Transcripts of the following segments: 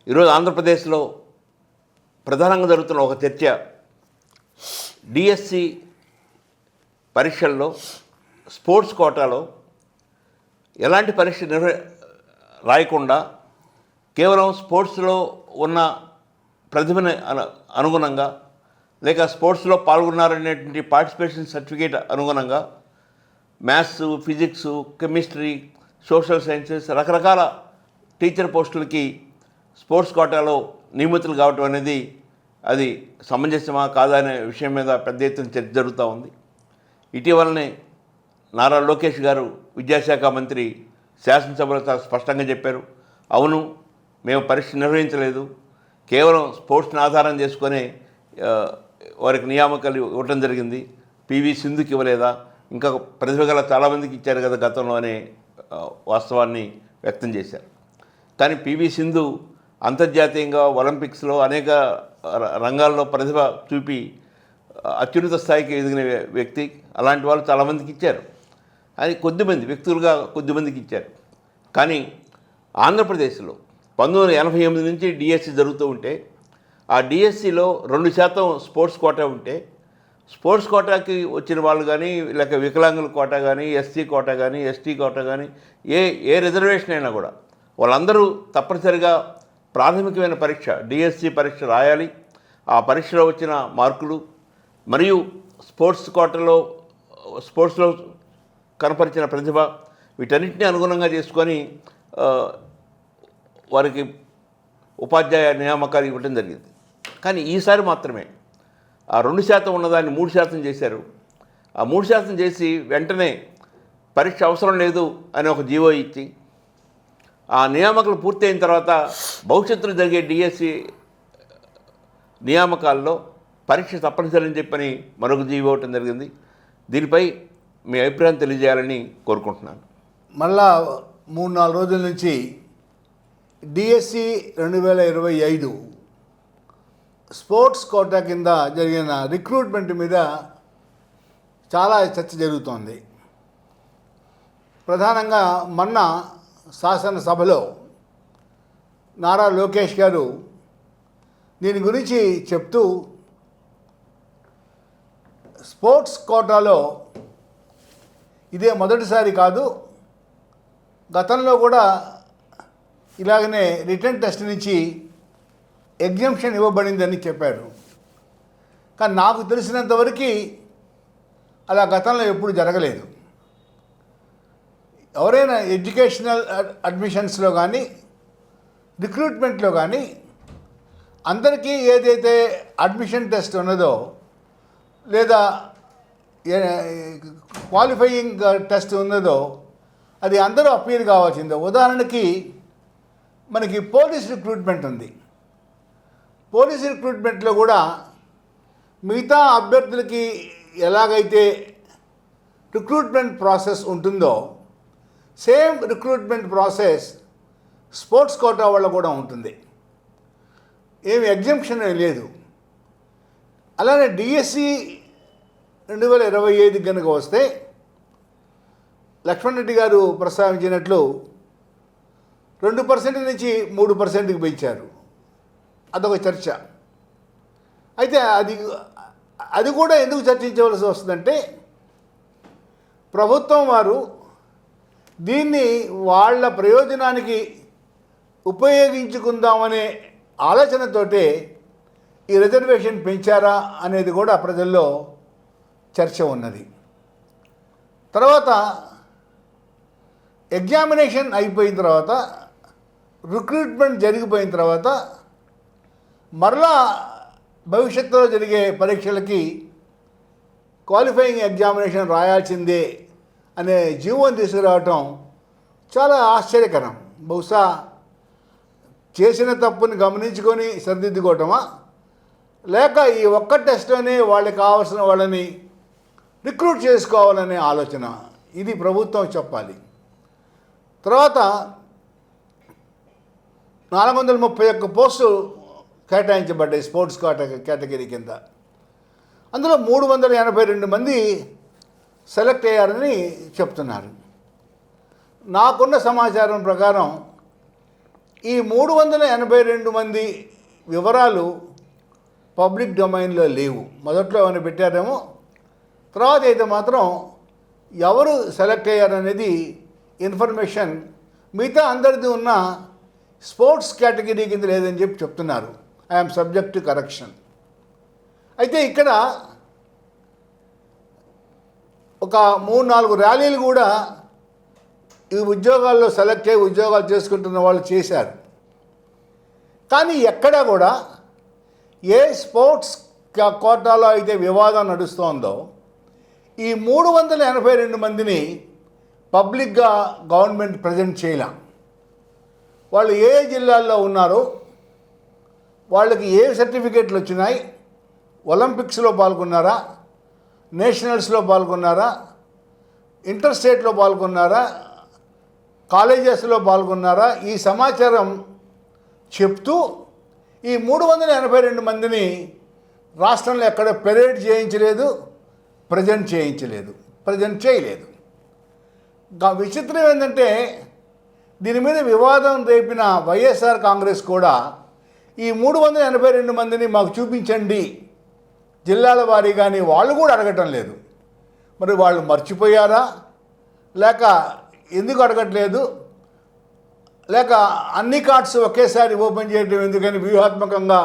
ఈరోజు ఆంధ్రప్రదేశ్లో ప్రధానంగా జరుగుతున్న ఒక చర్చ, డిఎస్సి పరీక్షల్లో స్పోర్ట్స్ కోటాలో ఎలాంటి పరీక్ష రాయకుండా కేవలం స్పోర్ట్స్లో ఉన్న ప్రతిభని అనుగుణంగా లేక స్పోర్ట్స్లో పాల్గొన్నారనేటువంటి పార్టిసిపేషన్ సర్టిఫికేట్ అనుగుణంగా maths, physics, chemistry, social sciences రకరకాల టీచర్ పోస్టులకి స్పోర్ట్స్ కోటాలో నియమితులు కావటం అనేది అది సమంజసమా కాదా అనే విషయం మీద పెద్ద ఎత్తున చర్చ జరుగుతూ ఉంది. ఇటీవలనే నారా లోకేష్ గారు విద్యాశాఖ మంత్రి శాసనసభలో చాలా స్పష్టంగా చెప్పారు, అవును మేము పరీక్ష నిర్వహించలేదు, కేవలం స్పోర్ట్స్ని ఆధారం చేసుకొని వారికి నియామకాలు ఇవ్వటం జరిగింది, పివి సింధుకి ఇవ్వలేదా, ఇంకా ప్రతిభ గల చాలామందికి ఇచ్చారు కదా గతంలో అనే వాస్తవాన్ని వ్యక్తం చేశారు. కానీ పివి సింధు అంతర్జాతీయంగా ఒలింపిక్స్లో అనేక రంగాల్లో ప్రతిభ చూపి అత్యున్నత స్థాయికి ఎదిగిన వ్యక్తి. అలాంటి వాళ్ళు చాలామందికి ఇచ్చారు, అది కొద్దిమంది వ్యక్తులుగా కొద్దిమందికి ఇచ్చారు. కానీ ఆంధ్రప్రదేశ్లో 1988 నుంచి డిఎస్సి జరుగుతూ ఉంటే ఆ డిఎస్సిలో 2% స్పోర్ట్స్ కోటా ఉంటే స్పోర్ట్స్ కోటాకి వచ్చిన వాళ్ళు కానీ లేక వికలాంగుల కోటా కానీ ఎస్సీ కోటా కానీ ఎస్టీ కోటా కానీ ఏ రిజర్వేషన్ అయినా కూడా వాళ్ళందరూ తప్పనిసరిగా ప్రాథమికమైన పరీక్ష డిఎస్సి పరీక్ష రాయాలి. ఆ పరీక్షలో వచ్చిన మార్కులు మరియు స్పోర్ట్స్ కోటాలో స్పోర్ట్స్లో కనపరిచిన ప్రతిభ వీటన్నిటిని అనుగుణంగా చేసుకొని వారికి ఉపాధ్యాయ నియామకాలు ఇవ్వడం జరిగింది. కానీ ఈసారి మాత్రమే ఆ 2% ఉన్నదాన్ని 3% చేశారు. ఆ 3% చేసి వెంటనే పరీక్ష అవసరం లేదు అని ఒక జీవో ఇచ్చి ఆ నియామకాలు పూర్తయిన తర్వాత భవిష్యత్తులో జరిగే డిఎస్సి నియామకాల్లో పరీక్ష తప్పనిసరి అని చెప్పని మరొక జీవో ఇవ్వటం జరిగింది. దీనిపై మీ అభిప్రాయం తెలియజేయాలని కోరుకుంటున్నాను. మళ్ళా 3-4 రోజుల నుంచి డిఎస్సి 2025 స్పోర్ట్స్ కోటా కింద జరిగిన రిక్రూట్మెంట్ మీద చాలా చర్చ జరుగుతోంది. ప్రధానంగా మొన్న శాసనసభలో నారా లోకేష్ గారు దీని గురించి చెప్తూ స్పోర్ట్స్ కోటాలో ఇదే మొదటిసారి కాదు, గతంలో కూడా ఇలాగనే రిటర్న్ టెస్ట్ నుంచి ఎగ్జంప్షన్ ఇవ్వబడిందని చెప్పారు. కానీ నాకు తెలిసినంతవరకు అలా గతంలో ఎప్పుడు జరగలేదు. ఎవరైనా ఎడ్యుకేషనల్ అడ్మిషన్స్లో కానీ రిక్రూట్మెంట్లో కానీ అందరికీ ఏదైతే అడ్మిషన్ టెస్ట్ ఉన్నదో లేదా క్వాలిఫైయింగ్ టెస్ట్ ఉన్నదో అది అందరూ అపీల్ కావాల్సిందే. ఉదాహరణకి మనకి పోలీస్ రిక్రూట్మెంట్ ఉంది. పోలీస్ రిక్రూట్మెంట్లో కూడా మిగతా అభ్యర్థులకి ఎలాగైతే రిక్రూట్మెంట్ ప్రాసెస్ ఉంటుందో same recruitment process sports quota వాళ్ళ కూడా ఉంటుంది. ఏమి ఎగ్జంప్షన్ లేదు. అలానే డిఎస్సి 2025 కనుక వస్తే లక్ష్మణ్ రెడ్డి గారు ప్రస్తావించినట్లు 2% నుంచి 3%కి పెంచారు. అదొక చర్చ. అయితే అది కూడా ఎందుకు చర్చించవలసి వస్తుందంటే ప్రభుత్వం వారు దీన్ని వాళ్ళ ప్రయోజనానికి ఉపయోగించుకుందామనే ఆలోచనతోటే ఈ రిజర్వేషన్ పెంచారా అనేది కూడా ప్రజల్లో చర్చ ఉన్నది. తర్వాత ఎగ్జామినేషన్ అయిపోయిన తర్వాత రిక్రూట్మెంట్ జరిగిపోయిన తర్వాత మరలా భవిష్యత్తులో జరిగే పరీక్షలకి క్వాలిఫైయింగ్ ఎగ్జామినేషన్ రాయాల్సిందే అనే జీవోని తీసుకురావటం చాలా ఆశ్చర్యకరం. బహుశా చేసిన తప్పుని గమనించుకొని సరిదిద్దుకోవటమా లేక ఈ ఒక్క టెస్ట్లోనే వాళ్ళకి కావాల్సిన వాళ్ళని రిక్రూట్ చేసుకోవాలనే ఆలోచన, ఇది ప్రభుత్వం చెప్పాలి. తర్వాత 431 పోస్టులు కేటాయించబడ్డాయి స్పోర్ట్స్ కేటగిరీ కింద. అందులో 382 మంది సెలెక్ట్ అయ్యారని చెప్తున్నారు. నాకున్న సమాచారం ప్రకారం ఈ 382 మంది వివరాలు పబ్లిక్ డొమైన్లో లేవు. మొదట్లో ఏమైనా పెట్టారేమో, తర్వాత అయితే మాత్రం ఎవరు సెలెక్ట్ అయ్యారనేది ఇన్ఫర్మేషన్ మిగతా అందరిది ఉన్న స్పోర్ట్స్ కేటగిరీ కింద లేదని చెప్పి చెప్తున్నారు. I'm subject to correction. అయితే ఇక్కడ ఒక 3-4 ర్యాలీలు కూడా ఈ ఉద్యోగాల్లో సెలెక్ట్ అయ్యి ఉద్యోగాలు చేసుకుంటున్న వాళ్ళు చేశారు. కానీ ఎక్కడా కూడా ఏ స్పోర్ట్స్ కోటాలో అయితే వివాదం నడుస్తోందో ఈ 382 మందిని పబ్లిక్గా గవర్నమెంట్ ప్రజెంట్ చేయలే. వాళ్ళు ఏ జిల్లాల్లో ఉన్నారో, వాళ్ళకి ఏ సర్టిఫికేట్లు వచ్చినాయి, ఒలింపిక్స్లో పాల్గొన్నారా, నేషనల్స్లో పాల్గొన్నారా, ఇంటర్ స్టేట్లో పాల్గొన్నారా, కాలేజెస్లో పాల్గొన్నారా, ఈ సమాచారం చెప్తూ ఈ 382 మందిని రాష్ట్రంలో ఎక్కడ పెరేడ్ చేయించలేదు, ప్రజెంట్ చేయలేదు. విచిత్రం ఏంటంటే దీని మీద వివాదం రేపిన వైఎస్ఆర్ కాంగ్రెస్ కూడా ఈ 382 మందిని మాకు చూపించండి జిల్లాల వారీ, కానీ వాళ్ళు కూడా అడగటం లేదు. మరి వాళ్ళు మర్చిపోయారా, లేక ఎందుకు అడగట్లేదు, లేక అన్ని కార్డ్స్ ఒకేసారి ఓపెన్ చేయడం ఎందుకని వ్యూహాత్మకంగా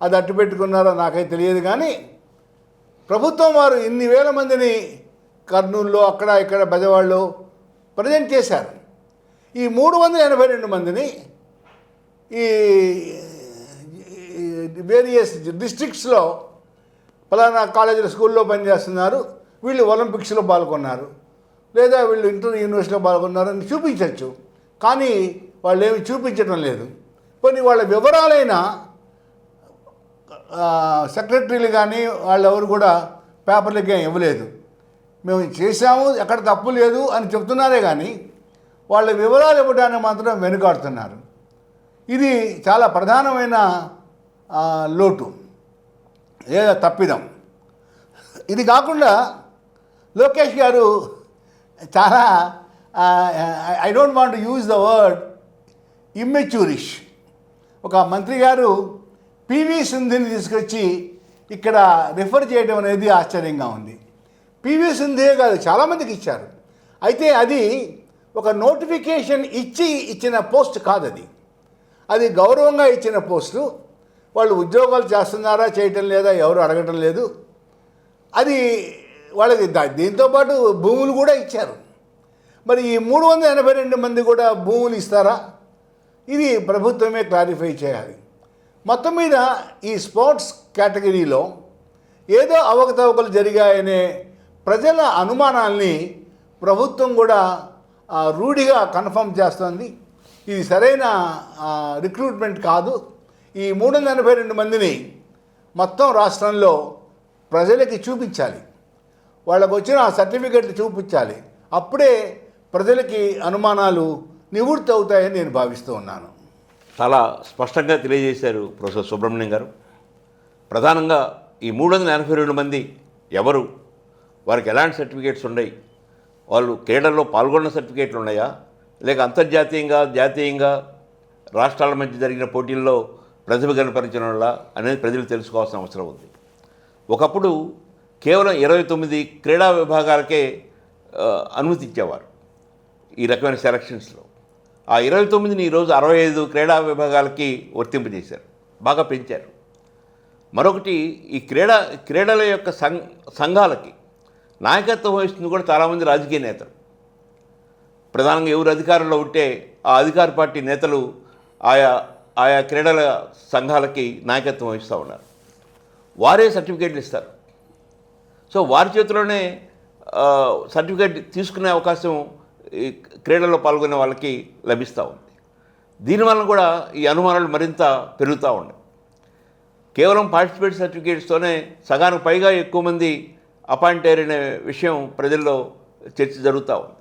అది అట్టు పెట్టుకున్నారో నాకైతే తెలియదు. కానీ ప్రభుత్వం వారు ఇన్ని వేల మందిని కర్నూలులో అక్కడ ఇక్కడ బెజవాడలో ప్రజెంట్ చేశారు. ఈ 382 మందిని ఈ వేరియస్ డిస్ట్రిక్ట్స్లో ఫలానా కాలేజీలో స్కూల్లో పనిచేస్తున్నారు, వీళ్ళు ఒలింపిక్స్లో పాల్గొన్నారు, లేదా వీళ్ళు ఇంటర్ యూనివర్సిటీలో పాల్గొన్నారు అని చూపించవచ్చు. కానీ వాళ్ళు ఏమి చూపించడం లేదు. కొన్ని వాళ్ళ వివరాలైన సెక్రటరీలు కానీ వాళ్ళెవరు కూడా పేపర్లకి ఏం ఇవ్వలేదు. మేము చేశాము, ఎక్కడ తప్పు లేదు అని చెప్తున్నారే కానీ వాళ్ళ వివరాలు ఇవ్వడానికి మాత్రం వెనుకాడుతున్నారు. ఇది చాలా ప్రధానమైన లోటు, లేదా తప్పిదం. ఇది కాకుండా లోకేష్ గారు చాలా I don't want to use the word immaturish. ఒక మంత్రి గారు పివి సింధుని తీసుకొచ్చి ఇక్కడ రిఫర్ చేయడం అనేది ఆశ్చర్యంగా ఉంది. పివి సింధే కాదు, చాలామందికి ఇచ్చారు. అయితే అది ఒక నోటిఫికేషన్ ఇచ్చిన పోస్ట్ కాదు, అది గౌరవంగా ఇచ్చిన పోస్టు. వాళ్ళు ఉద్యోగాలు చేస్తున్నారా చేయటం లేదా ఎవరు అడగటం లేదు. అది వాళ్ళకి దీంతోపాటు భూములు కూడా ఇచ్చారు. మరి ఈ 382 మంది కూడా భూములు ఇస్తారా? ఇది ప్రభుత్వమే క్లారిఫై చేయాలి. మొత్తం మీద ఈ స్పోర్ట్స్ కేటగిరీలో ఏదో అవకతవకలు జరిగాయనే ప్రజల అనుమానాల్ని ప్రభుత్వం కూడా రూఢిగా కన్ఫర్మ్ చేస్తుంది. ఇది సరైన రిక్రూట్మెంట్ కాదు. ఈ 382 మందిని మొత్తం రాష్ట్రంలో ప్రజలకి చూపించాలి, వాళ్ళకు వచ్చిన ఆ సర్టిఫికెట్లు చూపించాలి. అప్పుడే ప్రజలకి అనుమానాలు నివృత్తి అవుతాయని నేను భావిస్తూ ఉన్నాను. చాలా స్పష్టంగా తెలియజేశారు ప్రొఫెసర్ సుబ్రహ్మణ్యం గారు. ప్రధానంగా ఈ 382 మంది ఎవరు, వారికి ఎలాంటి సర్టిఫికేట్స్ ఉన్నాయి, వాళ్ళు క్రీడల్లో పాల్గొన్న సర్టిఫికేట్లు ఉన్నాయా, లేక అంతర్జాతీయంగా జాతీయంగా రాష్ట్రాల మధ్య జరిగిన పోటీల్లో ప్రతిభ కనపరిచిన వాళ్ళ అనేది ప్రజలు తెలుసుకోవాల్సిన అవసరం ఉంది. ఒకప్పుడు కేవలం 29 క్రీడా విభాగాలకే అనుమతి ఇచ్చేవారు ఈ రకమైన సెలక్షన్స్లో. ఆ 29ని ఈరోజు 65 క్రీడా విభాగాలకి వర్తింపజేశారు, బాగా పెంచారు. మరొకటి, ఈ క్రీడల యొక్క సంఘాలకి నాయకత్వం వహిస్తుంది కూడా చాలామంది రాజకీయ నేతలు. ప్రధానంగా ఎవరు అధికారంలో ఉంటే ఆ అధికార పార్టీ నేతలు ఆయా క్రీడల సంఘాలకి నాయకత్వం వహిస్తూ ఉన్నారు. వారే సర్టిఫికేట్లు ఇస్తారు. సో వారి చేతిలోనే సర్టిఫికేట్ తీసుకునే అవకాశం ఈ క్రీడల్లో పాల్గొనే వాళ్ళకి లభిస్తూ ఉంది. దీనివల్ల కూడా ఈ అనుమానాలు మరింత పెరుగుతూ ఉన్నాయి. కేవలం పార్టిసిపేట్ సర్టిఫికేట్స్తోనే సగానికి పైగా ఎక్కువ మంది అపాయింట్ అయ్యారనే విషయం ప్రజల్లో చర్చ జరుగుతూ ఉంది.